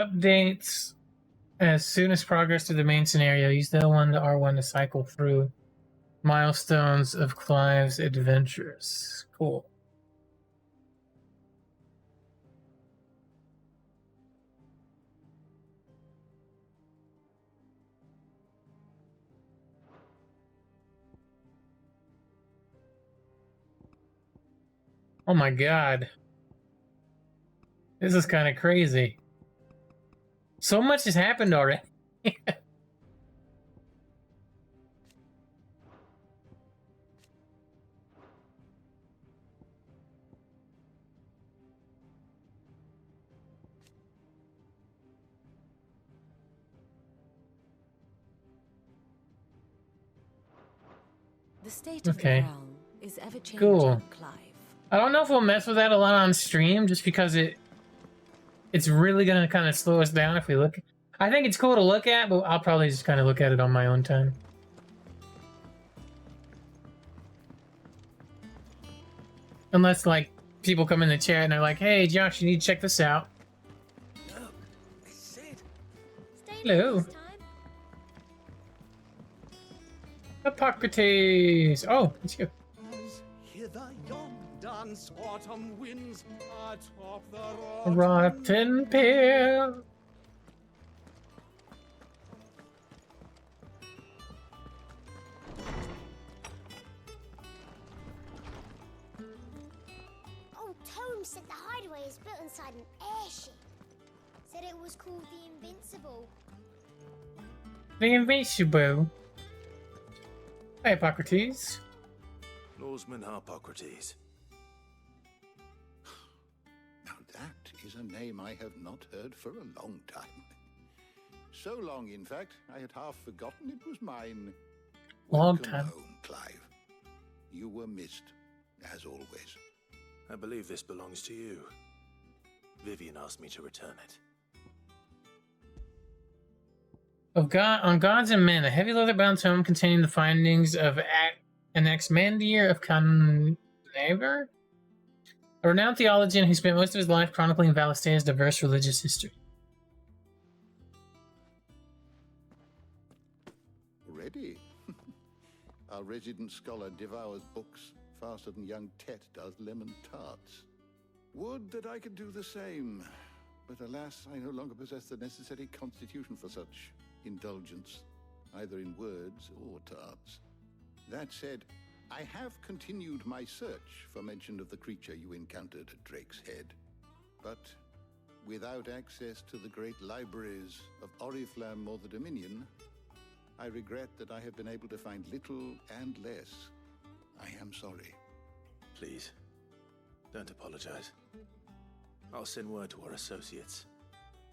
Updates. As soon as progress to the main scenario, use the L1 to R1 to cycle through milestones of Clive's adventures. Cool. Oh my god. This is kind of crazy. So much has happened already. The state of Okay. the realm is ever changing, Cool. Clive. I don't know if we'll mess with that a lot on stream, just because it's really gonna kind of slow us down if we look. I think it's cool to look at, but I'll probably just kind of look at it on my own time. Unless, like, people come in the chat and they're like, "Hey, Josh, you need to check this out." No, I said. Hello. Hippocrates. Oh, it's you. As hither yon dance autumn winds atop the Rotten pear. Old Tome said the hideaway is built inside an airship. Said it was called the Invincible. The Invincible. Hey, Hippocrates. Norseman Hippocrates. Now that is a name I have not heard for a long time. So long, in fact, I had half forgotten it was mine. Long Welcome time. home, Clive. You were missed, as always. I believe this belongs to you. Vivian asked me to return it. On Gods and Men, a heavy leather-bound tome containing the findings of Anaximander of Conaver, a renowned theologian who spent most of his life chronicling Valistea's diverse religious history. Ready? Our resident scholar devours books faster than young Tet does lemon tarts. Would that I could do the same, but alas, I no longer possess the necessary constitution for such indulgence, either in words or tarts. That said, I have continued my search for mention of the creature you encountered at Drake's Head. But without access to the great libraries of Oriflamme or the Dominion, I regret that I have been able to find little and less. I am sorry. Please, don't apologize. I'll send word to our associates.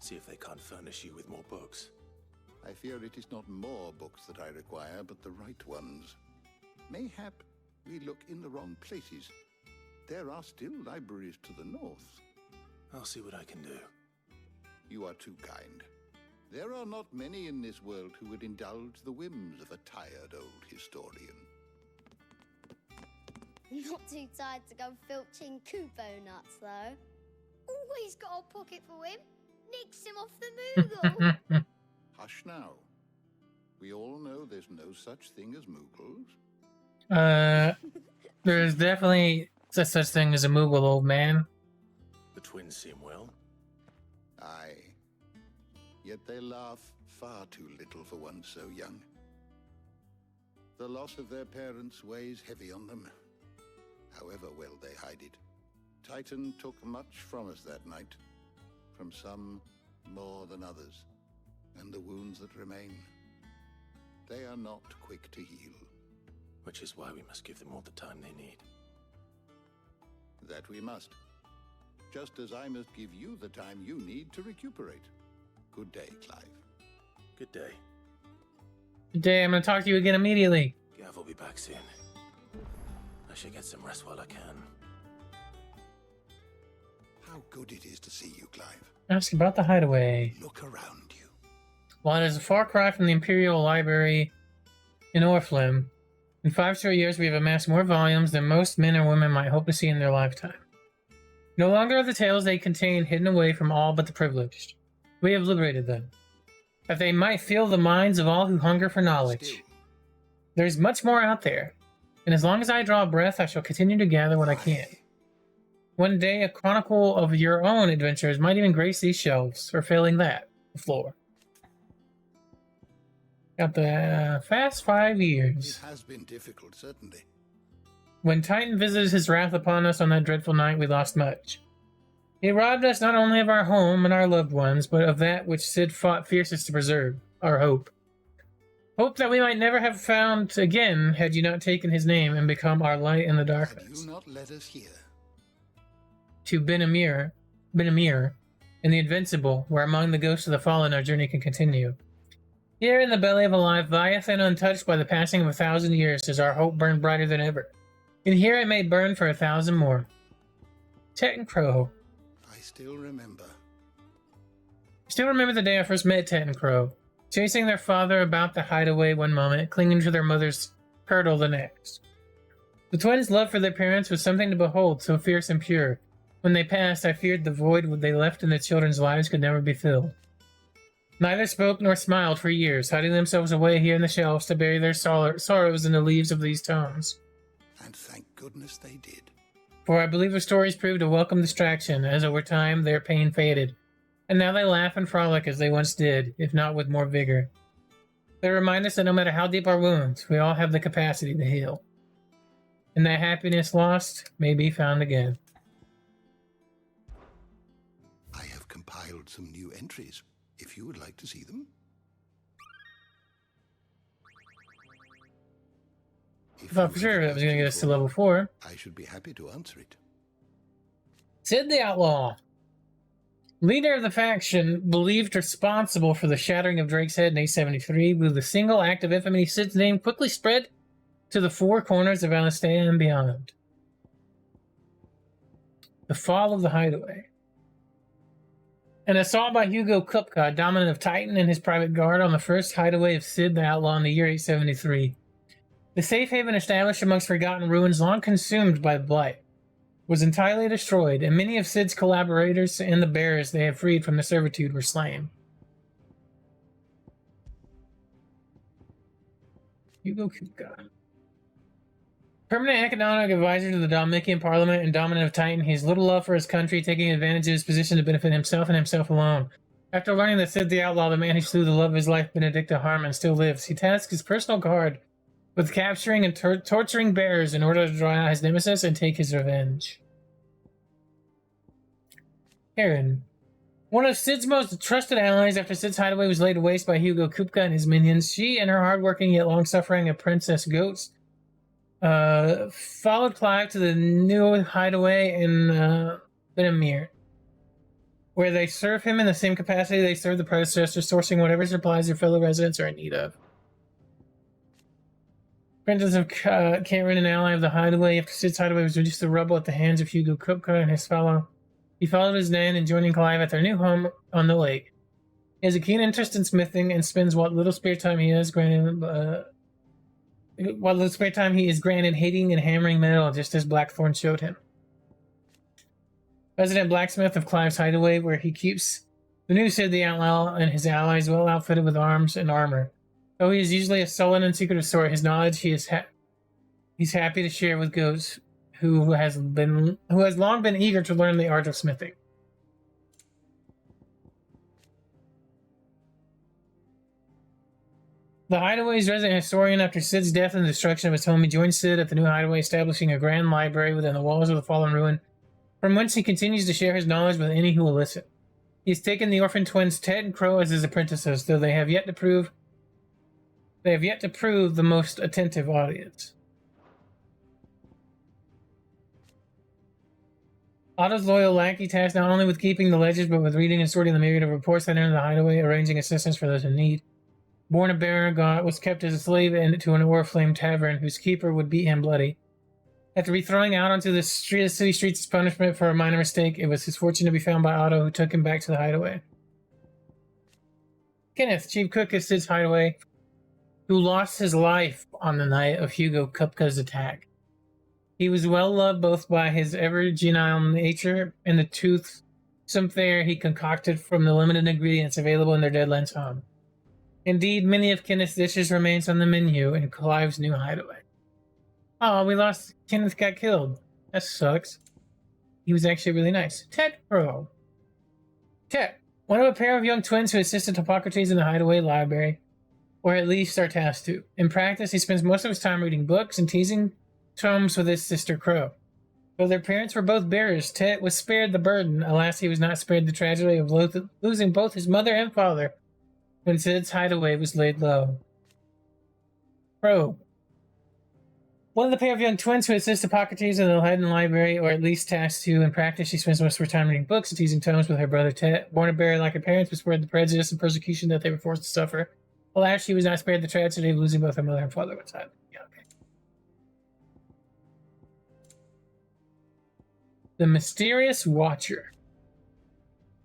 See if they can't furnish you with more books. I fear it is not more books that I require, but the right ones. Mayhap we look in the wrong places. There are still libraries to the north. I'll see what I can do. You are too kind. There are not many in this world who would indulge the whims of a tired old historian. Not too tired to go filching Kupo nuts, though. Always got a pocket for him. Nicks him off the Moogle. Hush now. We all know there's no such thing as Moogles. There's definitely such thing as a Moogle, old man. The twins seem well. Aye. Yet they laugh far too little for one so young. The loss of their parents weighs heavy on them, however well they hide it. Titan took much from us that night, from some more than others, and the wounds that remain, they are not quick to heal. Which is why we must give them all the time they need. That we must. Just as I must give you the time you need to recuperate. Good day, Clive. Good day. Good day, I'm gonna talk to you again immediately. Gav will be back soon. I should get some rest while I can. How good it is to see you, Clive. Ask about the hideaway. Look around you. While it is a far cry from the Imperial Library in Oriflamme, in 5 short years we have amassed more volumes than most men and women might hope to see in their lifetime. No longer are the tales they contain hidden away from all but the privileged. We have liberated them, that they might fill the minds of all who hunger for knowledge. Still, There's much more out there, and as long as I draw breath, I shall continue to gather what I can. One day, a chronicle of your own adventures might even grace these shelves, or failing that, the floor. Got the fast 5 it years. has been difficult, certainly. When Titan visited his wrath upon us on that dreadful night, we lost much. He robbed us not only of our home and our loved ones, but of that which Sid fought fiercest to preserve, our hope. Hope that we might never have found again had you not taken his name and become our light in the Had darkness. you not let us hear? To Benamir, and the Invincible, where among the ghosts of the fallen our journey can continue. Here in the belly of a Leviathan untouched by the passing of 1,000 years does our hope burn brighter than ever. And here it may burn for 1,000 more. Tet and Crow. I still remember. Still remember the day I first met Tet and Crow, chasing their father about the hideaway one moment, clinging to their mother's kirtle the next. The twins' love for their parents was something to behold, so fierce and pure. When they passed, I feared the void they left in their children's lives could never be filled. Neither spoke nor smiled for years, hiding themselves away here in the shelves to bury their sorrows in the leaves of these tomes. And thank goodness they did. For I believe their stories proved a welcome distraction, as over time their pain faded, and now they laugh and frolic as they once did, if not with more vigor. They remind us that no matter how deep our wounds, we all have the capacity to heal. And that happiness lost may be found again. I have compiled some new entries, if you would like to see them. I thought for sure that was going to get us to level 4. I should be happy to answer it. Sid the Outlaw. Leader of the faction believed responsible for the shattering of Drake's head in 873, with a single act of infamy, Sid's name quickly spread to the 4 corners of Alistea and beyond. The fall of the hideaway. An assault by Hugo Kupka, dominant of Titan and his private guard, on the first hideaway of Sid the Outlaw in the year 873. The safe haven established amongst forgotten ruins long consumed by blight was entirely destroyed, and many of Sid's collaborators and the bearers they had freed from the servitude were slain. Hugo Kupka. Permanent economic advisor to the Dominican Parliament and dominant of Titan, he has little love for his country, taking advantage of his position to benefit himself and himself alone. After learning that Sid the Outlaw, the man who slew the love of his life, Benedicta Harmon, still lives, he tasks his personal guard with capturing and torturing bearers in order to draw out his nemesis and take his revenge. Karen. One of Sid's most trusted allies after Sid's hideaway was laid waste by Hugo Kupka and his minions, she and her hardworking yet long-suffering Princess Goats followed Clive to the new hideaway in Benamir, where they serve him in the same capacity they served the predecessor, sourcing whatever supplies their fellow residents are in need of. Princess of Karen, an ally of the hideaway, after Sid's hideaway was reduced to rubble at the hands of Hugo Kupka and his fellow. He followed his nan and joining Clive at their new home on the lake. He has a keen interest in smithing and spends what little spare time he is granted hating and hammering metal, just as Blackthorn showed him. Resident blacksmith of Clive's hideaway, where he keeps the new Sid the Outlaw and his allies well outfitted with arms and armor. Though he is usually a sullen and secretive sort, his knowledge he's happy to share with Goats, who has long been eager to learn the art of smithing. The hideaway's resident historian, after Sid's death and the destruction of his home, he joined Sid at the new hideaway, establishing a grand library within the walls of the fallen ruin, from whence he continues to share his knowledge with any who will listen. He has taken the orphan twins Ted and Crow as his apprentices, though they have yet to prove the most attentive audience. Otto's loyal lackey, tasked not only with keeping the ledgers, but with reading and sorting the myriad of reports that enter the hideaway, arranging assistance for those in need. Born of Baragon, was kept as a slave to an Oriflame tavern, whose keeper would beat him bloody. After be thrown out onto the city streets as punishment for a minor mistake, it was his fortune to be found by Otto, who took him back to the hideaway. Kenneth, chief cook of Sid's hideaway, who lost his life on the night of Hugo Kupka's attack. He was well loved both by his ever genial nature and the some fare he concocted from the limited ingredients available in their Deadlands home. Indeed, many of Kenneth's dishes remains on the menu in Clive's new hideaway. Oh, we lost. Kenneth got killed. That sucks. He was actually really nice. Tet Pro. Tet, one of a pair of young twins who assisted Hippocrates in the hideaway library, or at least are tasked to. In practice, he spends most of his time reading books and teasing tomes with his sister Crow. Though their parents were both bearers, Tet was spared the burden. Alas, he was not spared the tragedy of losing both his mother and father when Sid's hideaway was laid low. Crow. One of the pair of young twins who assist Hippocrates in the hidden library, or at least tasked to. In practice, she spends most of her time reading books and teasing tomes with her brother Tet. Born a bearer like her parents, but spared the prejudice and persecution that they were forced to suffer. Alas, she was not spared the tragedy of losing both her mother and father one time. Yeah, okay. The Mysterious Watcher.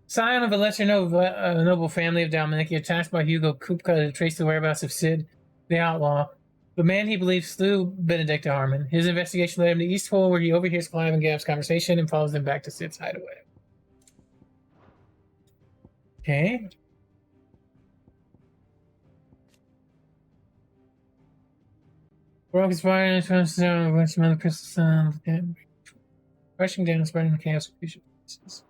Scion of a lesser noble family of Dalmatia, tasked by Hugo Kupka to trace the whereabouts of Sid, the outlaw, the man he believes slew Benedicta Harmon. His investigation led him to East Hole, where he overhears Clive and Gav's conversation and follows them back to Sid's hideaway. Okay. Broke his fire and his bunch of other crystals, rushing down and spreading the chaos of future pieces.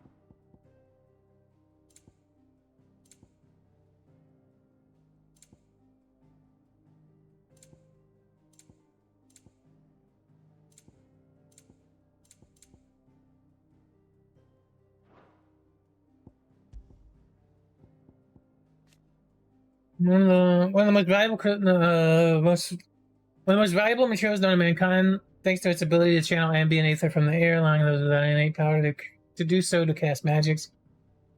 One of the most valuable materials known to mankind, thanks to its ability to channel ambient ether from the air, allowing those without innate power to do so to cast magics.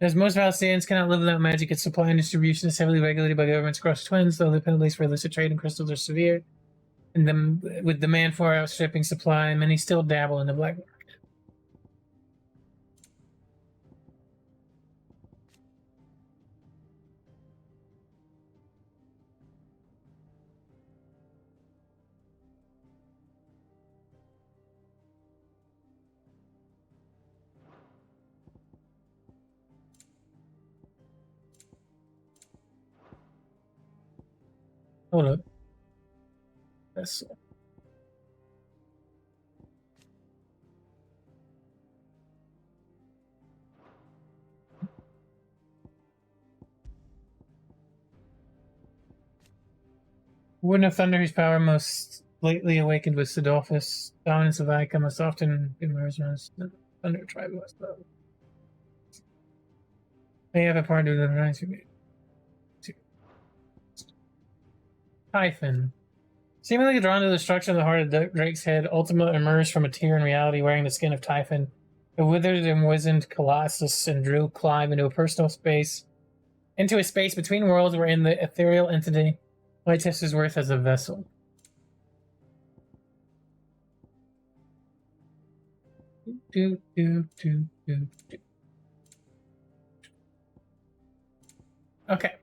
As most Valsians cannot live without magic, its supply and distribution is heavily regulated by governments across twins, though the penalties for illicit trade in crystals are severe. And with demand far outstripping supply, many still dabble in the black market. Hold up. That's Wouldn't of Thunder, whose power most lately awakened with Sidolphus, dominance of Ica must often emerge as the Thunder tribe was. May have a part of the rise of Typhon. Seemingly drawn to the destruction of the heart of Drake's head, Ultima emerged from a tear in reality wearing the skin of Typhon. It withered and wizened Colossus and drew Clive into a space between worlds wherein the ethereal entity might test his worth as a vessel. Okay.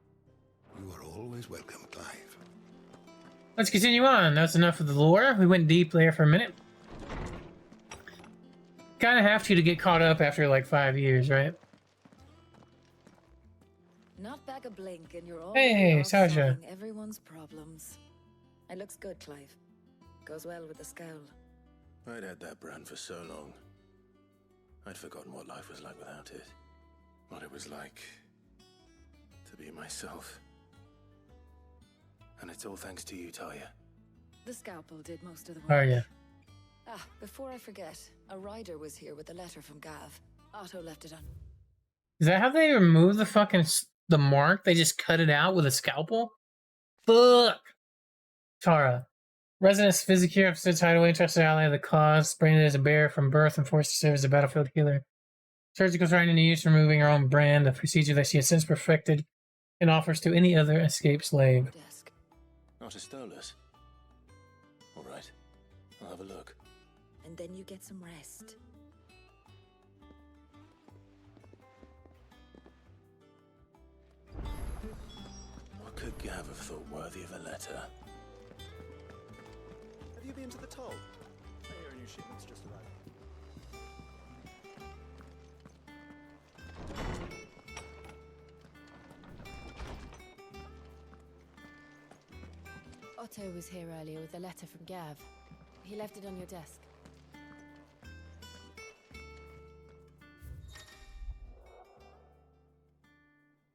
You are always welcome, Clive. Let's continue on. That's enough of the lore. We went deep there for a minute. Kind of have to get caught up after like 5 years, right? Not back a blink, and you're all Hey, Sasha. solving everyone's problems. It looks good, Clive. Goes well with the scowl. I'd had that brand for so long. I'd forgotten what life was like without it. What it was like to be myself. And it's all thanks to you, Talia. The scalpel did most of the work. Oh, yeah. Ah, before I forget, a rider was here with a letter from Gav. Otto left it on. Is that how they remove the fucking the mark? They just cut it out with a scalpel? Fuck. Tara. Resident Physicure of Sid's hideaway, trusted ally of the cause, branded as a bear from birth and forced to serve as a battlefield healer. Surgical trying into use, removing her own brand, a procedure that she has since perfected and offers to any other escaped slave. Desk. Not a Stolas. All right, I'll have a look. And then you get some rest. What could Gav have thought worthy of a letter? Have you been to the toll? I hear a new shipment's just arrived. Otto was here earlier with a letter from Gav. He left it on your desk.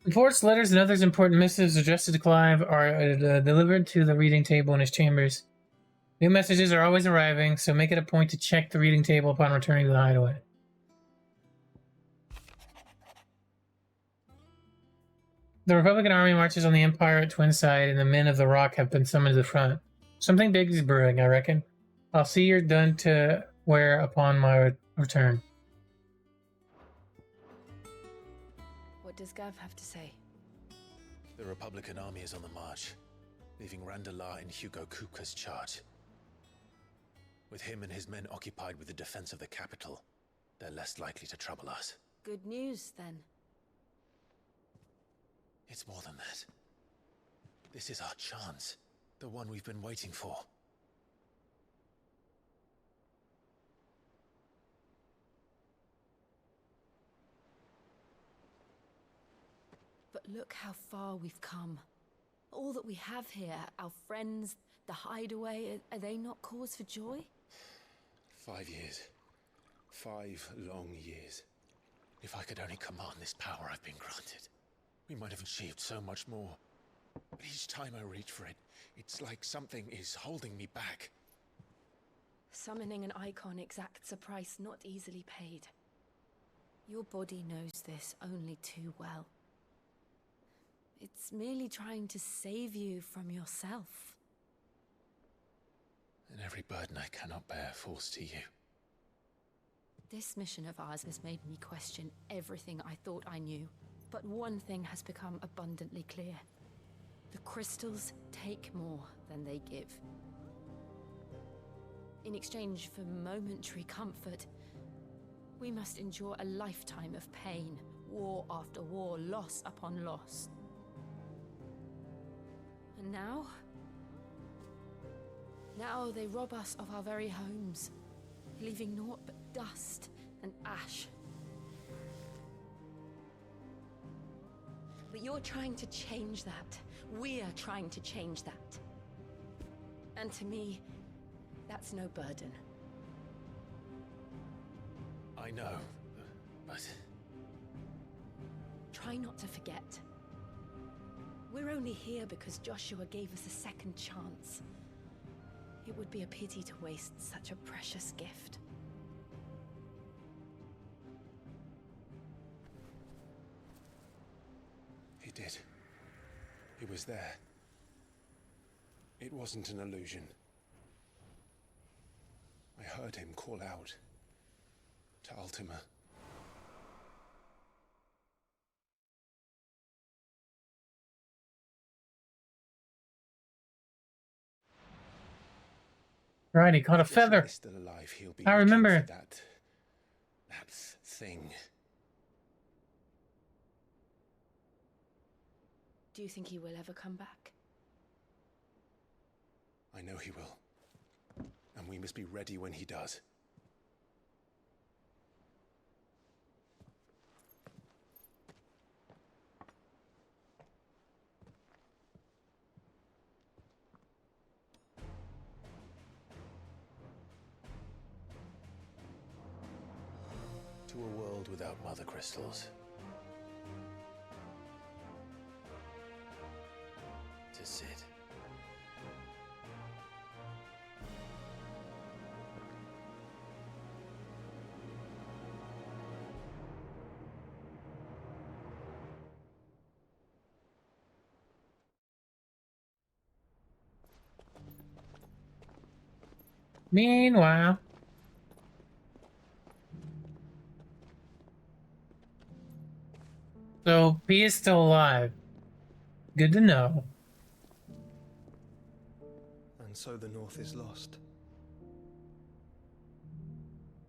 Reports, letters, and others important missives addressed to Clive are delivered to the reading table in his chambers. New messages are always arriving, so make it a point to check the reading table upon returning to the hideaway. The Republican Army marches on the Empire at Twinside, and the men of the Rock have been summoned to the front. Something big is brewing, I reckon. I'll see you're done to wear upon my return. What does Gav have to say? The Republican army is on the march, leaving Randalar in Hugo Kupka's charge. With him and his men occupied with the defense of the capital, they're less likely to trouble us. Good news, then. It's more than that. This is our chance. The one we've been waiting for. But look how far we've come. All that we have here, our friends, the hideaway, are they not cause for joy? 5 years. 5 long years. If I could only command this power I've been granted, we might have achieved so much more. But each time I reach for it, it's like something is holding me back. Summoning an icon exacts a price not easily paid. Your body knows this only too well. It's merely trying to save you from yourself. And every burden I cannot bear falls to you. This mission of ours has made me question everything I thought I knew. But one thing has become abundantly clear. The crystals take more than they give. In exchange for momentary comfort, we must endure a lifetime of pain, war after war, loss upon loss. And now they rob us of our very homes, leaving naught but dust and ash. But you're trying to change that. We're trying to change that. And to me, that's no burden. I know, but... Try not to forget. We're only here because Joshua gave us a second chance. It would be a pity to waste such a precious gift. He did. He was there. It wasn't an illusion. I heard him call out to Ultima. Right, he caught a If feather. Joshua is still alive, he'll be I looking remember. for that thing. Do you think he will ever come back? I know he will. And we must be ready when he does. To a world without mother crystals. To Sid. Meanwhile, so P is still alive. Good to know. And so the North is lost.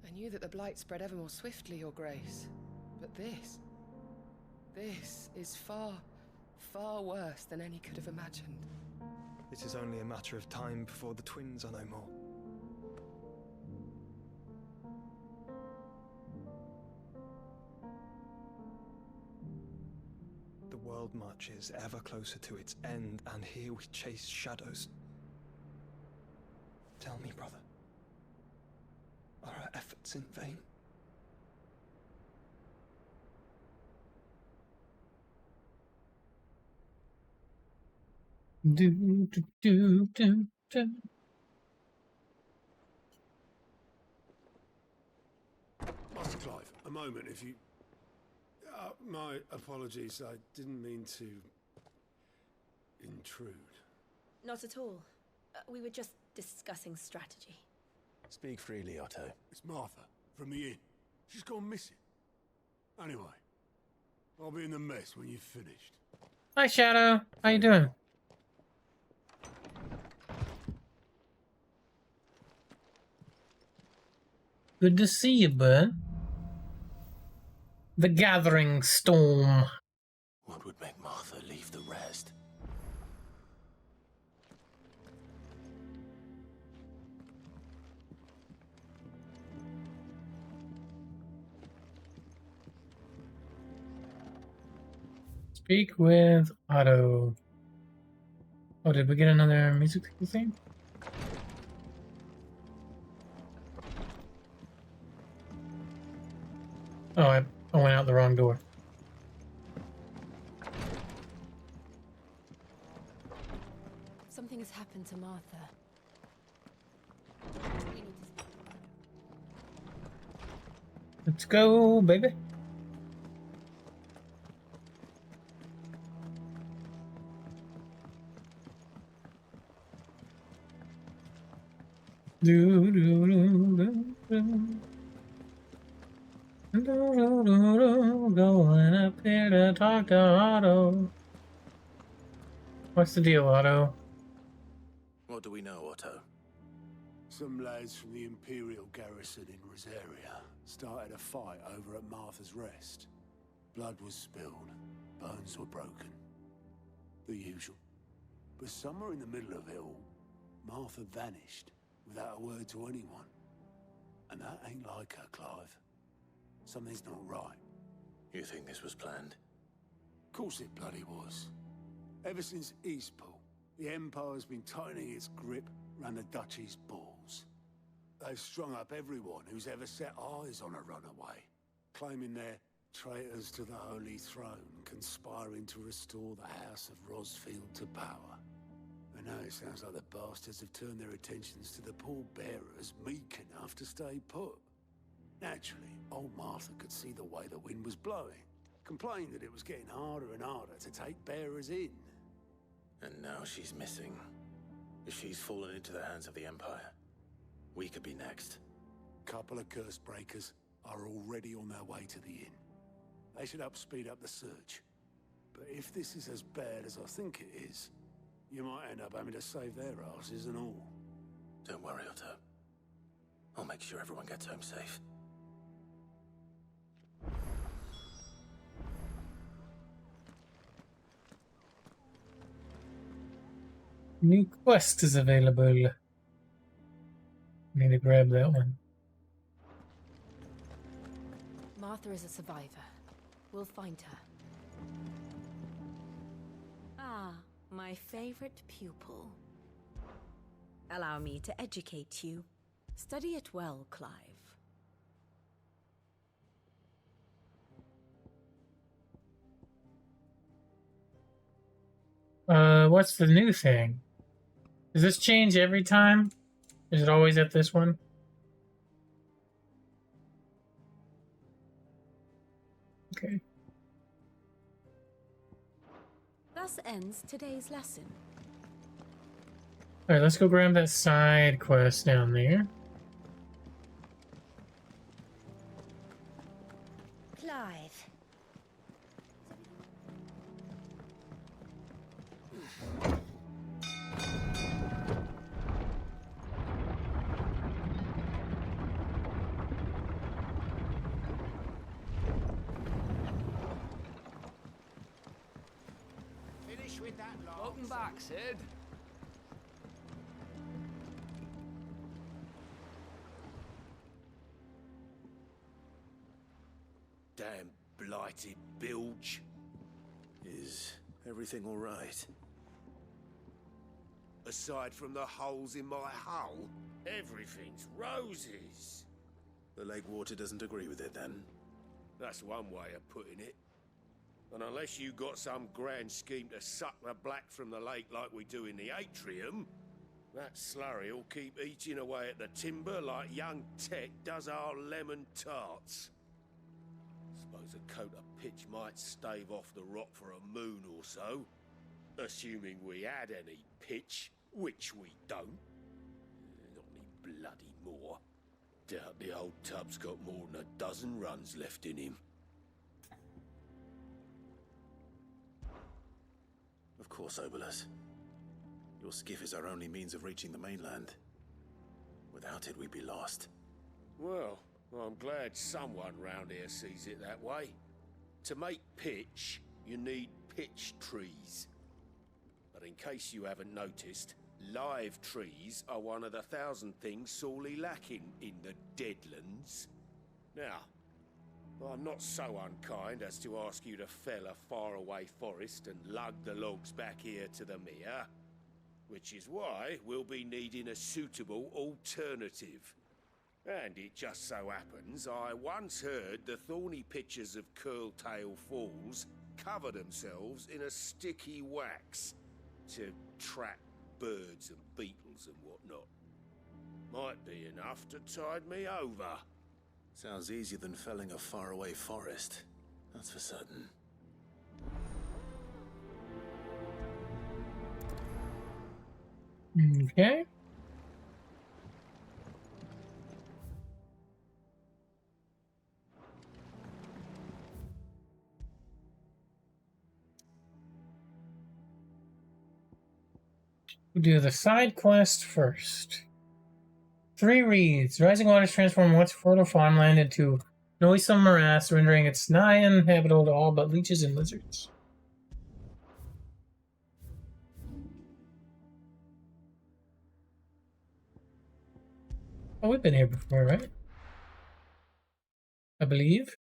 I knew that the blight spread ever more swiftly, Your Grace. But this is far, far worse than any could have imagined. It is only a matter of time before the twins are no more. The world marches ever closer to its end, and here we chase shadows, Tell me, brother. Are our efforts in vain? Do, do, do, do, do. Master Clive, a moment, if you... my apologies, I didn't mean to... intrude. Not at all. We were just discussing strategy. Speak freely, Otto. It's Martha, from the inn. She's gone missing. Anyway, I'll be in the mess when you've finished. Hi, Shadow. How you doing? Good to see you, bud. The Gathering Storm. What would make Martha leave the rest? Speak with Otto. Oh, did we get another music thing? Oh, I went out the wrong door. Something has happened to Martha. We need to... Let's go, baby. Do, do, do, do, do. Going up here to talk to Otto. What's the deal, Otto? What do we know, Otto? Some lads from the Imperial garrison in Rosaria started a fight over at Martha's Rest. Blood was spilled, bones were broken. The usual. But somewhere in the middle of it all, Martha vanished without a word to anyone. And that ain't like her, Clive. Something's not right. You think this was planned? Of course it bloody was. Ever since Eastpool, the Empire's been tightening its grip round the Duchy's balls. They've strung up everyone who's ever set eyes on a runaway, claiming they're traitors to the Holy Throne, conspiring to restore the House of Rosfield to power. And now it sounds like the bastards have turned their attentions to the pallbearers meek enough to stay put. Naturally, old Martha could see the way the wind was blowing, complained that it was getting harder and harder to take bearers in. And now she's missing. If she's fallen into the hands of the Empire, we could be next. Couple of curse breakers are already on their way to the inn. They should speed up the search. But if this is as bad as I think it is, you might end up having to save their asses and all. Don't worry, Otto. I'll make sure everyone gets home safe. New quest is available. Need to grab that one. Martha is a survivor. We'll find her. Ah, my favorite pupil. Allow me to educate you. Study it well, Clive. What's the new thing? Does this change every time? Is it always at this one? Okay. Thus ends today's lesson. Alright, let's go grab that side quest down there. Clive. Finish with that lot. Welcome back, Sid. Damn blighted bilge. Is everything all right? Aside from the holes in my hull, everything's roses. The lake water doesn't agree with it, then? That's one way of putting it. And unless you got some grand scheme to suck the black from the lake like we do in the atrium, that slurry'll keep eating away at the timber like young Tech does our lemon tarts. Suppose a coat of pitch might stave off the rot for a moon or so, assuming we had any pitch, which we don't. Not any bloody more. Doubt the old tub's got more than a dozen runs left in him. Of course, Obolus. Your skiff is our only means of reaching the mainland. Without it, we'd be lost. Well, I'm glad someone round here sees it that way. To make pitch, you need pitch trees. But in case you haven't noticed, live trees are one of the 1,000 things sorely lacking in the Deadlands. Now, I'm not so unkind as to ask you to fell a faraway forest and lug the logs back here to the mere, which is why we'll be needing a suitable alternative. And it just so happens I once heard the thorny pitchers of Curltail Falls cover themselves in a sticky wax to trap birds and beetles and whatnot. Might be enough to tide me over. Sounds easier than felling a faraway forest. That's for certain. Okay. We'll do the side quest first. 3 reads. Rising waters transform once fertile farmland into noisome morass, rendering it nigh uninhabitable to all but leeches and lizards. Oh, we've been here before, right? I believe.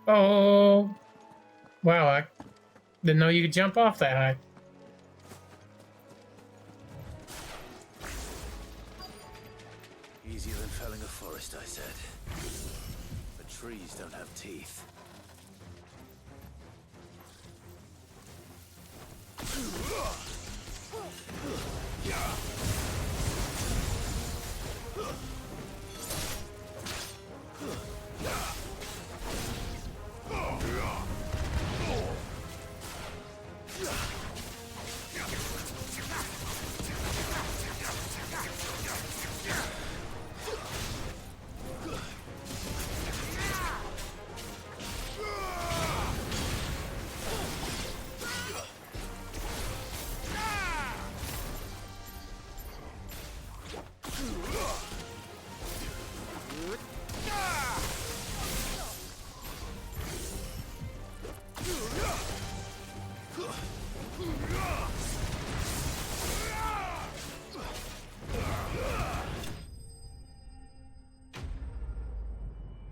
Oh. Wow, I didn't know you could jump off that high. Easier than felling a forest, I said. The trees don't have teeth.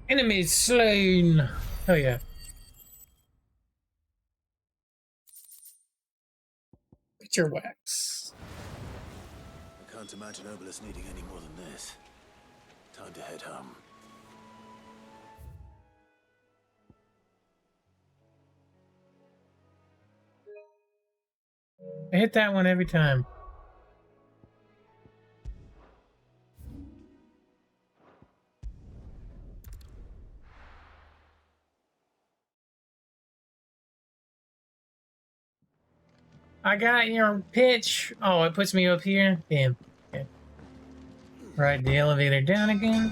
Enemies slain. Oh yeah. Picture wax. I can't imagine Obolus needing any more than this. Time to head home. I hit that one every time. I got your pitch. Oh, it puts me up here. Damn. Okay. Ride the elevator down again.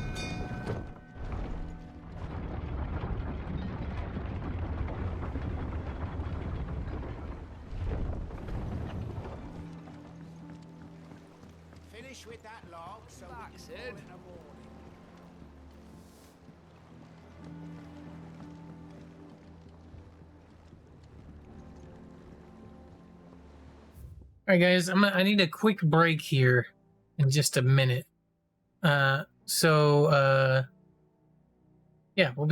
Finish with that log so we can call it a morning. All right, guys. I need a quick break here in just a minute. Yeah, we'll be